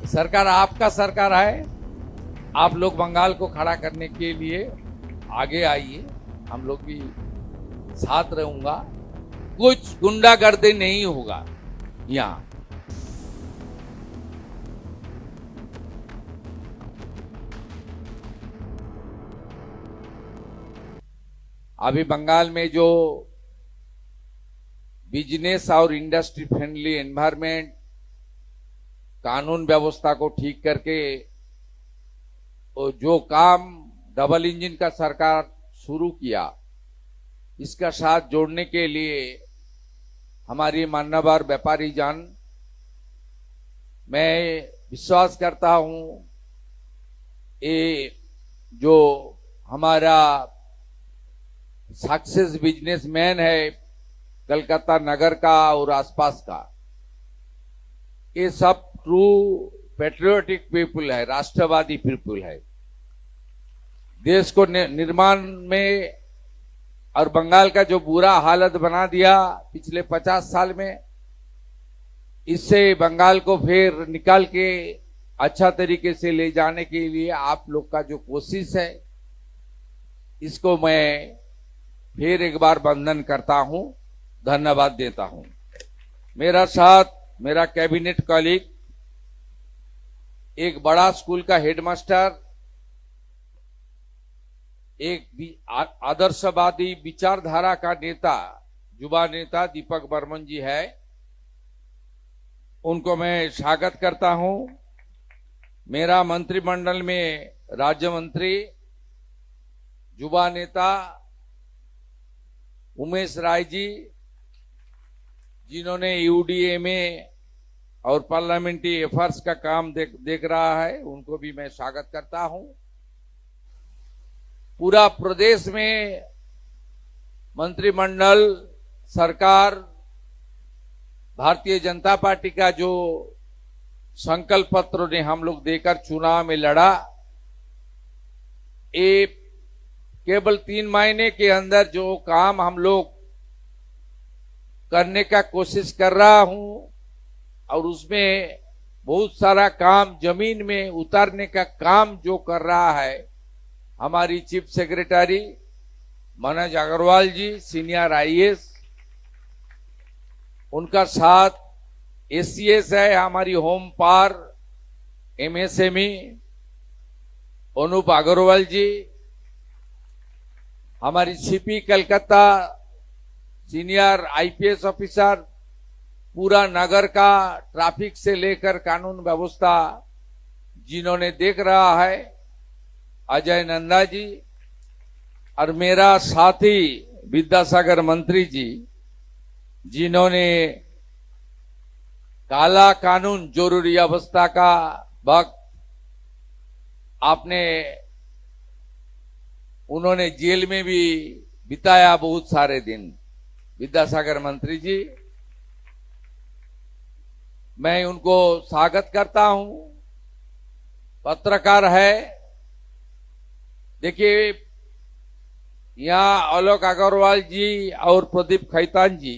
सरकार आपका सरकार है। आप लोग बंगाल को खड़ा करने के लिए आगे आइए, हम लोग भी साथ रहूंगा। कुछ गुंडागर्दी नहीं होगा यहाँ। अभी बंगाल में जो बिजनेस और इंडस्ट्री फ्रेंडली एनवायरमेंट, कानून व्यवस्था को ठीक करके जो काम डबल इंजन का सरकार शुरू किया, इसका साथ जोड़ने के लिए हमारी मान्यवर व्यापारी जान, मैं विश्वास करता हूं ये जो हमारा सक्सेस बिजनेसमैन है कलकत्ता नगर का और आसपास का, ये सब ट्रू पेट्रियोटिक पीपुल है, राष्ट्रवादी पीपुल है। देश को निर्माण में और बंगाल का जो बुरा हालत बना दिया पिछले 50 साल में, इससे बंगाल को फिर निकाल के अच्छा तरीके से ले जाने के लिए आप लोग का जो कोशिश है, इसको मैं फिर एक बार वंदन करता हूं, धन्यवाद देता हूं। मेरा साथ मेरा कैबिनेट कॉलीग, एक बड़ा स्कूल का हेडमास्टर, एक आदर्शवादी विचारधारा का नेता, युवा नेता दीपक बर्मन जी है। उनको मैं स्वागत करता हूं। मेरा मंत्रिमंडल में राज्य मंत्री, युवा नेता उमेश राय जी, जिन्होंने यूडीए में और पार्लियामेंट्री अफेयर्स का काम देख रहा है, उनको भी मैं स्वागत करता हूं। पूरा प्रदेश में मंत्रिमंडल, सरकार, भारतीय जनता पार्टी का जो संकल्प पत्र ने हम लोग देकर चुनाव में लड़ा, ये केवल 3 महीने के अंदर जो काम हम लोग करने का कोशिश कर रहा हूं, और उसमें बहुत सारा काम जमीन में उतारने का काम जो कर रहा है हमारी chief secretary Manoj Agarwal ji, senior IAS, उनका साथ एससीएस है हमारी home power MSME Anoop Agarwal ji, हमारी CP Calcutta senior IPS officer, पूरा नगर का ट्रैफिक से लेकर कानून व्यवस्था जिन्होंने देख रहा है अजय नंदा जी, और मेरा साथी विद्यासागर मंत्री जी, जिन्होंने काला कानून जरूरी अवस्था का वक्त उन्होंने जेल में भी बिताया बहुत सारे दिन। विद्यासागर मंत्री जी, मैं उनको स्वागत करता हूं। पत्रकार है, देखिए यहां आलोक अग्रवाल जी और प्रदीप खैतान जी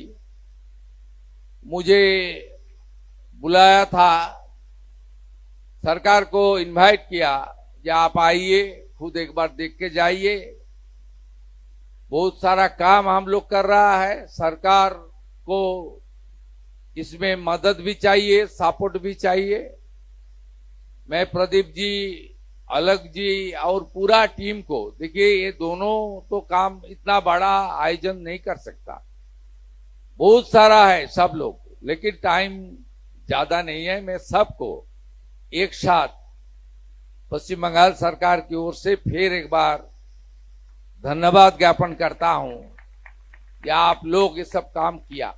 मुझे बुलाया था, सरकार को इनवाइट किया कि आप आइए, खुद एक बार देख के जाइए। बहुत सारा काम हम लोग कर रहा है, सरकार को इसमें मदद भी चाहिए, सपोर्ट भी चाहिए। मैं प्रदीप जी, अलग जी और पूरा टीम को, देखिए ये दोनों तो काम इतना बड़ा आयोजन नहीं कर सकता, बहुत सारा है सब लोग, लेकिन टाइम ज्यादा नहीं है। मैं सबको एक साथ पश्चिम बंगाल सरकार की ओर से फिर एक बार धन्यवाद ज्ञापन करता हूं कि आप लोग ये सब काम किया।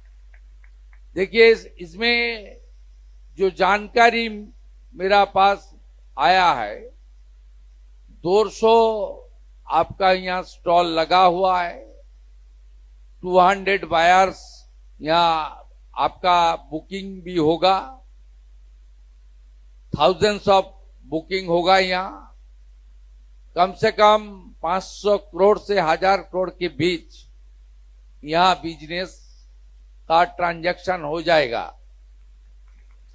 देखिए इसमें जो जानकारी मेरा पास आया है, 200 आपका यहाँ स्टॉल लगा हुआ है, 200 बायर्स यहाँ आपका बुकिंग भी होगा, थाउजेंड्स ऑफ बुकिंग होगा। यहाँ कम से कम 500 करोड़ से 1000 करोड़ के बीच यहाँ बिजनेस का ट्रांजैक्शन हो जाएगा।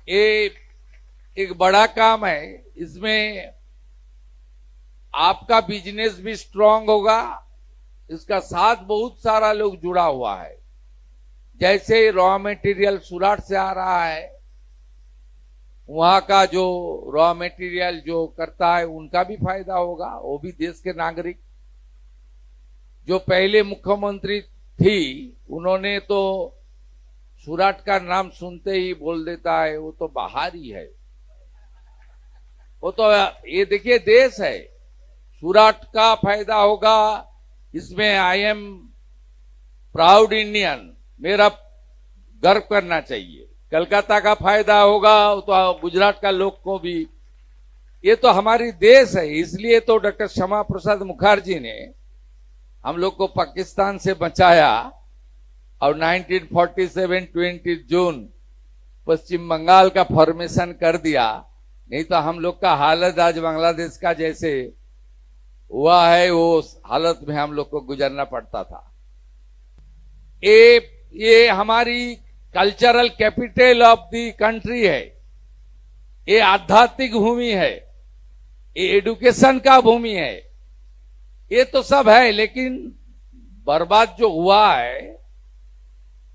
ये एक बड़ा काम है। इसमें आपका बिजनेस भी स्ट्रांग होगा, इसका साथ बहुत सारा लोग जुड़ा हुआ है। जैसे रॉ मटेरियल सूरत से आ रहा है, वहां का जो रॉ मटेरियल जो करता है उनका भी फायदा होगा, वो भी देश के नागरिक। जो पहले मुख्यमंत्री थी उन्होंने तो सूरत का नाम सुनते ही बोल देता है वो तो बाहर ही है। वो तो ये देखिए देश है, सूरत का फायदा होगा इसमें। आई एम प्राउड इंडियन, मेरा गर्व करना चाहिए। कलकत्ता का फायदा होगा तो गुजरात का लोग को भी। ये तो हमारी देश है, इसलिए तो डॉक्टर श्यामा प्रसाद मुखर्जी ने हम लोग को पाकिस्तान से बचाया और 1947 20 जून पश्चिम बंगाल का फॉर्मेशन कर दिया। नहीं तो हम लोग का हालत आज बांग्लादेश का जैसे हुआ है, वो हालत में हम लोग को गुजरना पड़ता था। ये हमारी cultural capital of the country है, ये आध्यात्मिक भूमि है, ये एजुकेशन का भूमि है, ये तो सब है। लेकिन बर्बाद जो हुआ है,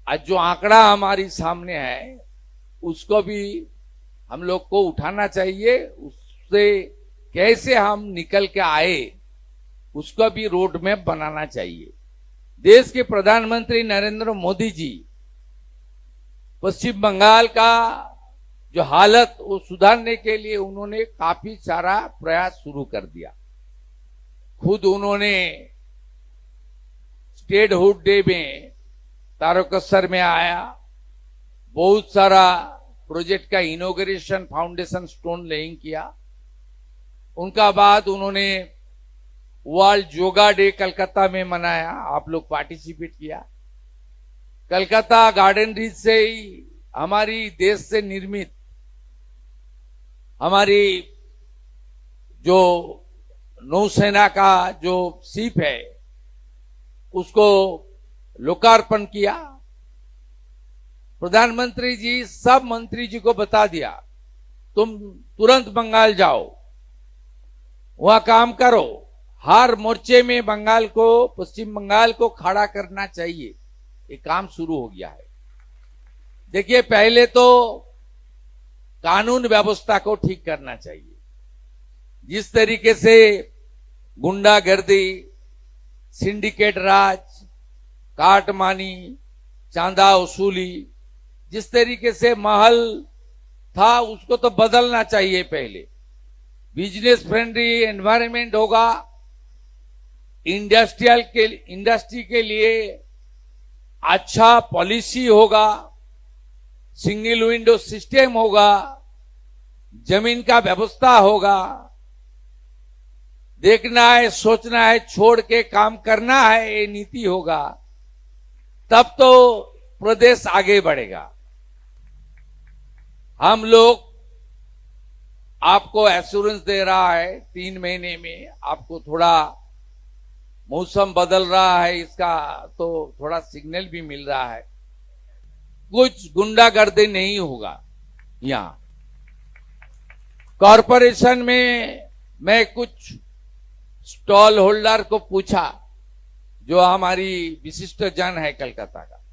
आज जो आंकड़ा हमारी सामने है, उसको भी हम लोग को उठाना चाहिए। उससे कैसे हम निकल के आए, उसको भी रोड मैप बनाना चाहिए। देश के प्रधानमंत्री नरेंद्र मोदी जी पश्चिम बंगाल का जो हालत वो सुधारने के लिए उन्होंने काफी सारा प्रयास शुरू कर दिया। खुद उन्होंने स्टेटहुड डे में तारकेश्वर में आया, बहुत सारा प्रोजेक्ट का इनॉग्रेशन, फाउंडेशन स्टोन लेइंग किया। उनका बाद उन्होंने वर्ल्ड योगा डे कलकत्ता में मनाया, आप लोग पार्टिसिपेट किया। कलकत्ता गार्डन रीच से ही हमारी देश से निर्मित हमारी जो नौसेना का जो शिप है उसको लोकार्पण किया। प्रधानमंत्री जी सब मंत्री जी को बता दिया, तुम तुरंत बंगाल जाओ, वहां काम करो। हर मोर्चे में बंगाल को, पश्चिम बंगाल को खड़ा करना चाहिए। ये काम शुरू हो गया है। देखिए, पहले तो कानून व्यवस्था को ठीक करना चाहिए। जिस तरीके से गुंडागर्दी, सिंडिकेट राज, काटमानी, चांदा वसूली, जिस तरीके से माहौल था उसको तो बदलना चाहिए। पहले बिजनेस फ्रेंडली एनवायरनमेंट होगा, इंडस्ट्री के लिए अच्छा पॉलिसी होगा, सिंगल विंडो सिस्टम होगा, जमीन का व्यवस्था होगा। देखना है, सोचना है, छोड़ के काम करना है, ये नीति होगा, तब तो प्रदेश आगे बढ़ेगा। हम लोग आपको एश्योरेंस दे रहा है 3 महीने में आपको थोड़ा मौसम बदल रहा है, इसका तो थोड़ा सिग्नल भी मिल रहा है। कुछ गुंडागर्दी नहीं होगा। यहां कॉरपोरेशन में मैं कुछ स्टॉल होल्डर को पूछा, जो हमारी विशिष्ट जन है कलकत्ता का,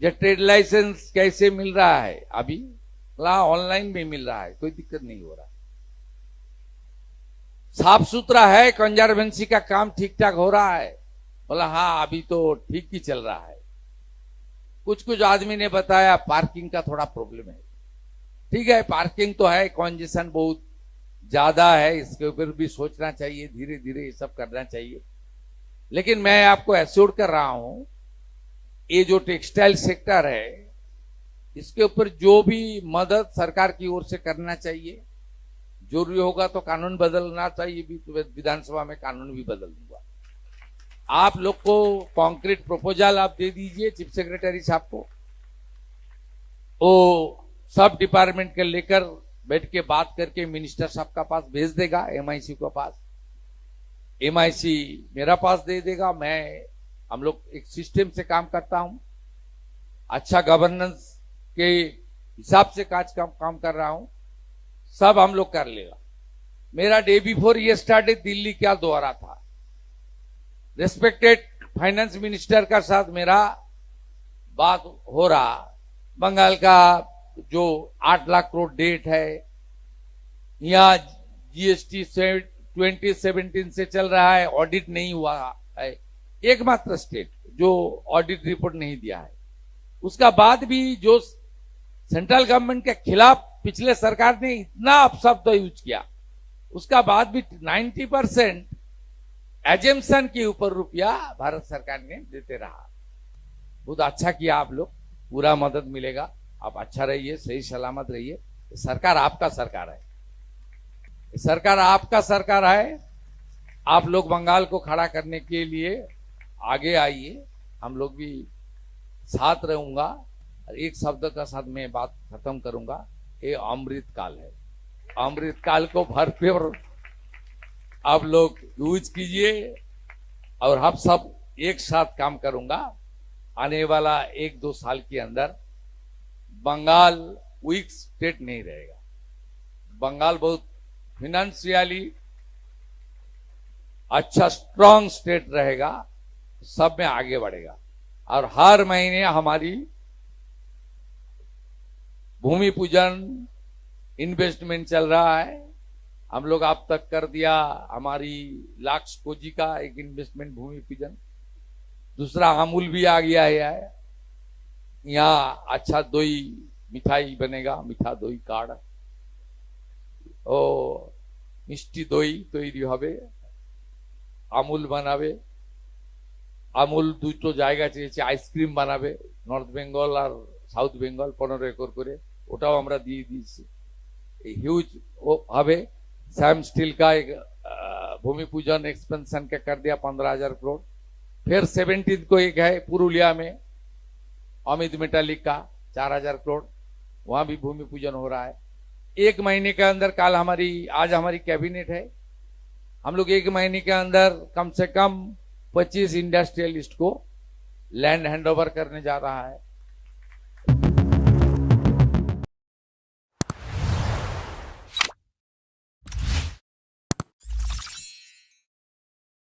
जो ट्रेड लाइसेंस कैसे मिल रहा है। अभी ऑनलाइन भी मिल रहा है, कोई दिक्कत नहीं हो रहा, साफ सुथरा है, कंजर्वेंसी का काम ठीक ठाक हो रहा है। बोला हाँ अभी तो ठीक ही चल रहा है। कुछ आदमी ने बताया पार्किंग का थोड़ा प्रॉब्लम है। ठीक है, पार्किंग तो है, कॉन्जेशन बहुत ज्यादा है, इसके ऊपर भी सोचना चाहिए, धीरे धीरे ये सब करना चाहिए। लेकिन मैं आपको एश्योर कर रहा हूं, ये जो टेक्सटाइल सेक्टर है इसके ऊपर जो भी मदद सरकार की ओर से करना चाहिए, जरूरी होगा तो कानून बदलना चाहिए भी, तो विधानसभा में कानून भी बदल दूंगा। आप लोग को कॉन्क्रीट प्रपोजल आप दे दीजिए चीफ सेक्रेटरी साहब को, वो सब डिपार्टमेंट के लेकर बैठ के बात करके मिनिस्टर साहब का पास भेज देगा, एमआईसी को पास, एमआईसी मेरा पास दे देगा। हम लोग एक सिस्टम से काम करता हूं, अच्छा गवर्नेंस के हिसाब से काम कर रहा हूं। सब हम लोग कर लेगा। मेरा डे बिफोर ये स्टार्टेड दिल्ली क्या दौरा था, रेस्पेक्टेड फाइनेंस मिनिस्टर का साथ मेरा बात हो रहा। बंगाल का जो 8 लाख करोड़ डेट है, यहाँ जीएसटी से 2017 से चल रहा है, ऑडिट नहीं हुआ है, एकमात्र स्टेट जो ऑडिट रिपोर्ट नहीं दिया है। उसका बाद भी जो सेंट्रल गवर्नमेंट के खिलाफ पिछले सरकार ने इतना अपशब्द यूज किया, उसका बाद भी 90% एजेम्पशन के ऊपर रुपया भारत सरकार ने देते रहा। बहुत अच्छा किया आप लोग, पूरा मदद मिलेगा। आप अच्छा रहिए, सही सलामत रहिए। सरकार आपका सरकार है, सरकार आपका सरकार है। आप लोग बंगाल को खड़ा करने के लिए आगे आइए, हम लोग भी साथ रहूंगा। एक शब्द का साथ मैं बात खत्म करूंगा, ये अमृत काल है। अमृत काल को भरपूर आप लोग यूज कीजिए और हम सब एक साथ काम करूंगा। आने वाला 1-2 साल के अंदर बंगाल वीक स्टेट नहीं रहेगा। बंगाल बहुत फाइनेंशियली अच्छा स्ट्रांग स्टेट रहेगा, सब में आगे बढ़ेगा। और हर महीने हमारी भूमि पूजन इन्वेस्टमेंट चल रहा है, हम लोग आप तक कर दिया। हमारी लाक्स कोजी का एक इन्वेस्टमेंट भूमि पूजन, दूसरा अमूल भी आ गया है। यहाँ अच्छा दही मिठाई बनेगा, मीठा दही कार्ड ও মিষ্টি দই তৈরি হবে, আমুল বানাবে। আমুল দুটো জায়গা চেয়েছে, আইসক্রিম বানাবে নর্থ বেঙ্গল আর সাউথ বেঙ্গল 15 একর করে, ওটাও আমরা দিয়ে দিয়েছি। হিউজ হবে। सैम स्टील का एक भूमि पूजन एक्सपेंशन का कर दिया 15,000 करोड़। फिर 17 को एक है पुरुलिया में अमित मेटालिक का 4,000 करोड़, वहां भी भूमि पूजन हो रहा है। 1 महीने के अंदर आज हमारी कैबिनेट है, हम लोग 1 महीने के अंदर कम से कम 25 इंडस्ट्रियलिस्ट को लैंड हैंडओवर करने जा रहा है।